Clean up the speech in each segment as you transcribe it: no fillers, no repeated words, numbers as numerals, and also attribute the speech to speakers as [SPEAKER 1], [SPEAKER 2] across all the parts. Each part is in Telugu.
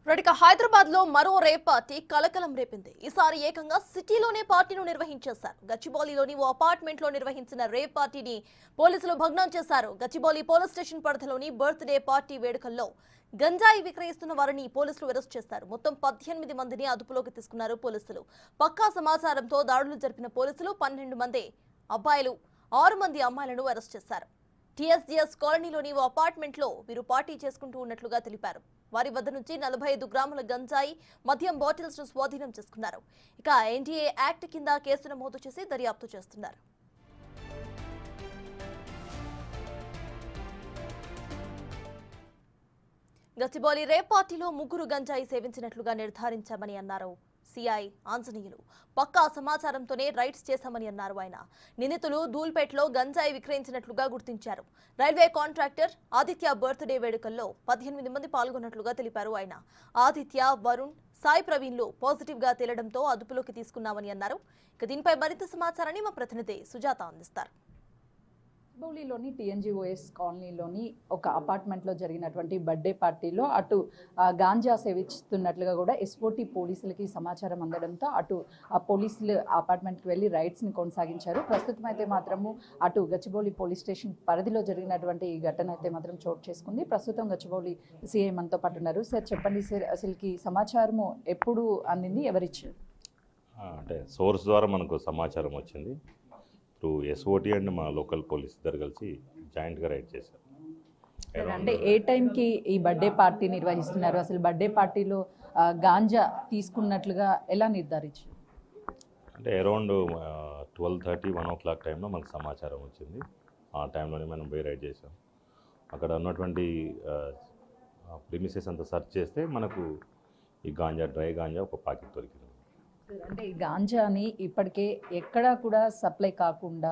[SPEAKER 1] హైదరాబాద్ లో మరో రేప్ పార్టీ కలకలం రేపింది. ఈసారి ఏకంగా సిటీలోనే పార్టీను నిర్వహించేశారు. గచ్చిబౌలిలోని ఓ అపార్ట్మెంట్ లో నిర్వహించిన రేప్ పార్టీని పోలీసులు భగ్నం చేశారు. గచ్చిబౌలి పోలీస్ స్టేషన్ పరిధిలోని బర్త్డే పార్టీ వేడుకల్లో గంజాయి విక్రయిస్తున్న వారిని పోలీసులు అరెస్ట్ చేశారు. మొత్తం 18 మందిని అదుపులోకి తీసుకున్నారు పోలీసులు. పక్కా సమాచారంతో దాడులు జరిపిన పోలీసులు 12 మంది అబ్బాయిలు 6 మంది అమ్మాయిలను అరెస్ట్ చేశారు. టీఎస్జీఎస్ కాలనీలోని ఓ అపార్ట్మెంట్ లో వీరు పార్టీ చేసుకుంటూ ఉన్నట్లుగా తెలిపారు. వారి వద్ద నుంచి 45 గ్రాముల గంజాయి మద్యం బాటిల్స్ ను స్వాధీనం చేసుకున్నారు. ఇక ఎన్డీఏ యాక్ట్ కింద కేసు నమోదు చేసి దర్యాప్తు చేస్తున్నారు. గచ్చిబౌలి రేప్ పార్టీలో ముగ్గురు గంజాయి సేవించినట్లుగా నిర్ధారించామని అన్నారు సిఐ ఆంజనేయులు. పక్కా సమాచారంతోనే రైడ్స్ చేశామని అన్నారు ఆయన. నిందితులు ధూల్పేటలో గంజాయి విక్రయించినట్లుగా గుర్తించారు. రైల్వే కాంట్రాక్టర్ ఆదిత్య బర్త్డే వేడుకల్లో 18 మంది పాల్గొన్నట్లుగా తెలిపారు ఆయన. ఆదిత్య, వరుణ్, సాయి ప్రవీణ్లు పాజిటివ్ గా తేలడంతో అదుపులోకి తీసుకున్నామని అన్నారు. ఇక దీనిపై మరింత సమాచారాన్ని మా ప్రతినిధి సుజాత అందిస్తారు.
[SPEAKER 2] గచ్చిబౌలిలోని టీఎన్జీఓఎస్ కాలనీలోని ఒక అపార్ట్మెంట్లో జరిగినటువంటి బర్త్డే పార్టీలో అటు గాంజా సేవిస్తున్నట్లుగా కూడా ఎస్ఓటీ పోలీసులకి సమాచారం అందడంతో అటు పోలీసులు అపార్ట్మెంట్కి వెళ్ళి రైడ్స్ని కొనసాగించారు. ప్రస్తుతం అయితే మాత్రము అటు గచ్చిబౌలి పోలీస్ స్టేషన్ పరిధిలో జరిగినటువంటి ఈ ఘటన అయితే మాత్రం చోటు చేసుకుంది. ప్రస్తుతం గచ్చిబౌలి సిఐ మనతో పాటు ఉన్నారు. సార్ చెప్పండి సార్, అసలుకి సమాచారము ఎప్పుడు అందింది, ఎవరిచ్చారు?
[SPEAKER 3] అంటే సోర్స్ ద్వారా మనకు సమాచారం వచ్చింది. త్రూ ఎస్ఓటీ అండ్ మా లోకల్ పోలీస్ ఇద్దరు కలిసి జాయింట్గా రైడ్ చేశారు.
[SPEAKER 2] అంటే ఏ టైంకి ఈ బర్త్డే పార్టీ నిర్వహిస్తున్నారు? అసలు బర్త్డే పార్టీలో గాంజా తీసుకున్నట్లుగా ఎలా నిర్ధారించారు?
[SPEAKER 3] అంటే అరౌండ్ 12:30, 1 o'clock టైంలో మనకు సమాచారం వచ్చింది. ఆ టైంలోనే మనం పోయి రైడ్ చేసాం. అక్కడ ఉన్నటువంటి ప్రిమిసెస్ అంతా సెర్చ్ చేస్తే మనకు ఈ గాంజా, డ్రై గాంజా ఒక ప్యాకెట్ దొరికింది.
[SPEAKER 2] అంటే ఈ గాంజాని ఇప్పటికే ఎక్కడా కూడా సప్లై కాకుండా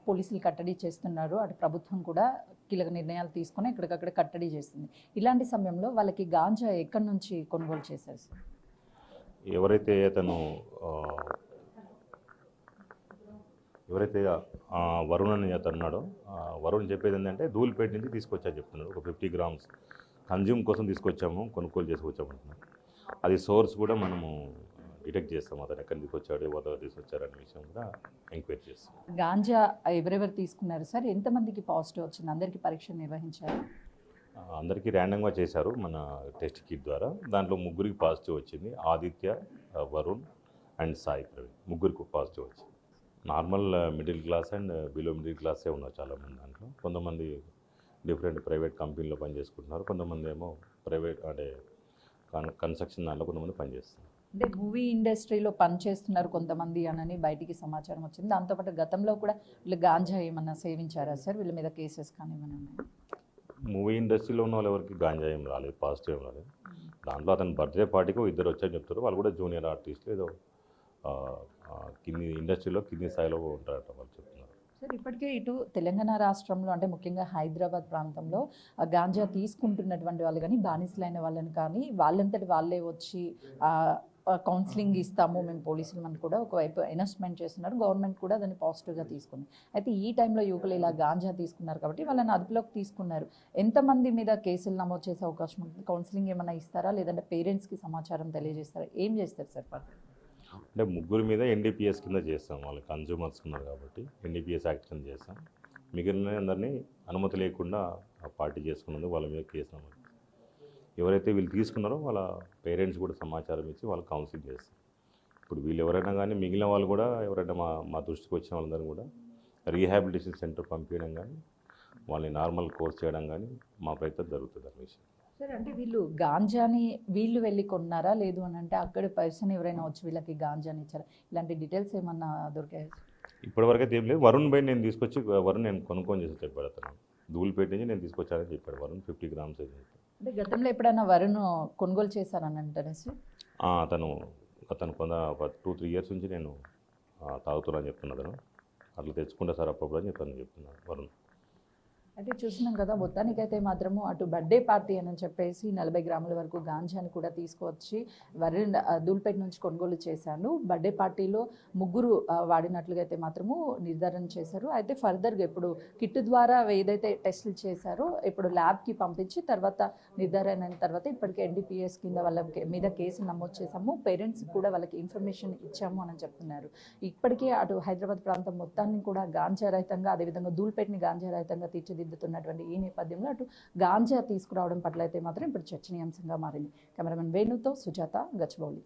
[SPEAKER 2] పోలీసులు కట్టడి చేస్తున్నారు. అటు ప్రభుత్వం కూడా కీలక నిర్ణయాలు తీసుకొని ఎక్కడికక్కడ కట్టడి చేస్తుంది. ఇలాంటి సమయంలో వాళ్ళకి గాంజా ఎక్కడి నుంచి కొనుగోలు చేశారు సార్?
[SPEAKER 3] ఎవరైతే వరుణ్ అని అతను ఉన్నాడో, వరుణ్ చెప్పేది ఏంటంటే ధూల్పేట నుంచి తీసుకొచ్చా చెప్తున్నాడు. ఒక 50 grams కన్జ్యూమ్ కోసం తీసుకొచ్చాము, కొనుగోలు చేసుకొచ్చాము అంటున్నాడు. అది సోర్స్ కూడా మనము డిటెక్ట్ చేస్తాం. అతను ఎక్కడి నుంచి వచ్చాడు, ఎవరు తీసుకొచ్చారు అనే విషయం కూడా ఎంక్వైరీ చేస్తాం.
[SPEAKER 2] గాంజా ఎవరెవరు తీసుకున్నారు సార్? ఎంతమందికి పాజిటివ్ వచ్చింది? అందరికీ పరీక్ష నిర్వహించారు?
[SPEAKER 3] అందరికీ ర్యాండమ్గా చేశారు మన టెస్ట్ కిట్ ద్వారా. దాంట్లో ముగ్గురికి పాజిటివ్ వచ్చింది. ఆదిత్య, వరుణ్ అండ్ సాయి ప్రవీణ్ ముగ్గురికి పాజిటివ్ వచ్చింది. Normal middle class and below middle క్లాసే ఉన్నారు చాలామంది. దాంట్లో కొంతమంది డిఫరెంట్ ప్రైవేట్ కంపెనీలో పనిచేసుకుంటున్నారు, కొంతమంది ఏమో ప్రైవేట్ అంటే కన్స్ట్రక్షన్ దాంట్లో కొంతమంది పనిచేస్తున్నారు.
[SPEAKER 2] అంటే మూవీ ఇండస్ట్రీలో పనిచేస్తున్నారు కొంతమంది అని బయటికి సమాచారం వచ్చింది. దాంతోపాటు గతంలో కూడా వీళ్ళు గాంజా ఏమన్నా సేవించారా సార్? వీళ్ళ మీద కేసెస్ కానీ ఏమన్నా ఉన్నాయి?
[SPEAKER 3] మూవీ ఇండస్ట్రీలో ఉన్న వాళ్ళు ఎవరికి గాంజా ఏం రాలేదు, పాజిటివ్ ఏం రాలేదు. దాంట్లో అతను బర్త్డే పార్టీకి ఇద్దరు వచ్చారని చెప్తారు. వాళ్ళు కూడా జూనియర్ ఆర్టిస్టులు, ఏదో కింది ఇండస్ట్రీలో కింది స్థాయిలో ఉంటారట వాళ్ళు చెప్తున్నారు.
[SPEAKER 2] సార్ ఇప్పటికే ఇటు తెలంగాణ రాష్ట్రంలో అంటే ముఖ్యంగా హైదరాబాద్ ప్రాంతంలో గాంజా తీసుకుంటున్నటువంటి వాళ్ళు కానీ బానిసలైన వాళ్ళని కానీ వాళ్ళంతటి వాళ్ళే వచ్చి కౌన్సిలింగ్ ఇస్తాము మేము పోలీసులు అని కూడా ఒకవైపు అనౌన్స్మెంట్ చేస్తున్నారు. గవర్నమెంట్ కూడా దాన్ని పాజిటివ్గా తీసుకుంది. అయితే ఈ టైంలో యువకులు ఇలా గాంజా తీసుకున్నారు కాబట్టి వాళ్ళని అదుపులోకి తీసుకున్నారు. ఎంతమంది మీద కేసులు నమోదు చేసే అవకాశం ఉంటుంది? కౌన్సిలింగ్ ఏమైనా ఇస్తారా, లేదంటే పేరెంట్స్కి సమాచారం తెలియజేస్తారా? ఏం చేస్తారు సార్?
[SPEAKER 3] అంటే ముగ్గురు మీద ఎన్డీపీఎస్ కింద చేస్తాం. వాళ్ళు కన్జ్యూమర్స్ ఉన్నారు కాబట్టి ఎన్డీపీఎస్ యాక్ట్ కింద చేస్తాం. మిగిలిన అందరినీ అనుమతి లేకుండా పార్టీ చేసుకున్నందుకు వాళ్ళ మీద కేసు నమోదు. ఎవరైతే వీళ్ళు తీసుకున్నారో వాళ్ళ పేరెంట్స్ కూడా సమాచారం ఇచ్చి వాళ్ళు కౌన్సిలింగ్ చేస్తారు. ఇప్పుడు వీళ్ళు ఎవరైనా కానీ మిగిలిన వాళ్ళు కూడా ఎవరైనా మా దృష్టికి వచ్చిన వాళ్ళందరూ కూడా రీహాబిలిటేషన్ సెంటర్ పంపించడం కానీ వాళ్ళని నార్మల్ కోర్స్ చేయడం కానీ మా ప్రయత్నం జరుగుతుంది అనే విషయం.
[SPEAKER 2] సార్ అంటే వీళ్ళు గాంజాని వీళ్ళు వెళ్ళి కొన్నారా, లేదు అని అంటే అక్కడ పర్సన్ ఎవరైనా వచ్చి వీళ్ళకి గాంజాని ఇచ్చారా? ఇలాంటి డీటెయిల్స్ ఏమన్నా దొరికాయి?
[SPEAKER 3] ఇప్పటివరకు అయితే ఏం లేదు. వరుణ్ బై నేను తీసుకొచ్చి వరుణ్ నేను కొనుక్కొని చేసి చెప్పాడు. అతను ధూల్పేట నుంచి నేను తీసుకొచ్చానని చెప్పాడు. వరుణ్ 50 grams
[SPEAKER 2] అంటే గతంలో ఎప్పుడైనా వరుణ్ కొనుగోలు చేశారని అంటారా సార్?
[SPEAKER 3] అతను ఒక 2-3 years నుంచి నేను తాగుతున్నాను చెప్తున్నాను. అట్లా తెచ్చుకుంటా సార్ అప్పుడప్పుడు అని చెప్తున్నాను వరుణ్.
[SPEAKER 2] అంటే చూస్తున్నాం కదా, మొత్తానికైతే మాత్రము అటు బర్త్డే పార్టీ అని చెప్పేసి 40 గ్రాముల వరకు గాంజాని కూడా తీసుకువచ్చి దూల్పేట నుంచి కొనుగోలు చేశాను. బర్త్డే పార్టీలో ముగ్గురు వాడినట్లుగా అయితే మాత్రము నిర్ధారణ చేశారు. అయితే ఫర్దర్గా ఇప్పుడు కిట్ ద్వారా ఏదైతే టెస్టులు చేశారో ఇప్పుడు ల్యాబ్కి పంపించి తర్వాత నిర్ధారణ అయిన తర్వాత ఇప్పటికే ఎన్డీపీఎస్ కింద వాళ్ళ మీద కేసు నమోదు చేశాము. పేరెంట్స్ కూడా వాళ్ళకి ఇన్ఫర్మేషన్ ఇచ్చాము అని చెప్తున్నారు. ఇప్పటికే అటు హైదరాబాద్ ప్రాంతం మొత్తాన్ని కూడా గాంజా రహితంగా, అదేవిధంగా దూల్పేటని గాంజా రహితంగా తీర్చిదిద్దుతున్నటువంటి ఈ నేపథ్యంలో అటు గాంజా తీసుకురావడం పట్ల అయితే మాత్రం ఇప్పుడు చర్చనీయాంశంగా మారింది. కెమెరామెన్ వేణుతో సుజాత, గచ్చిబౌలి.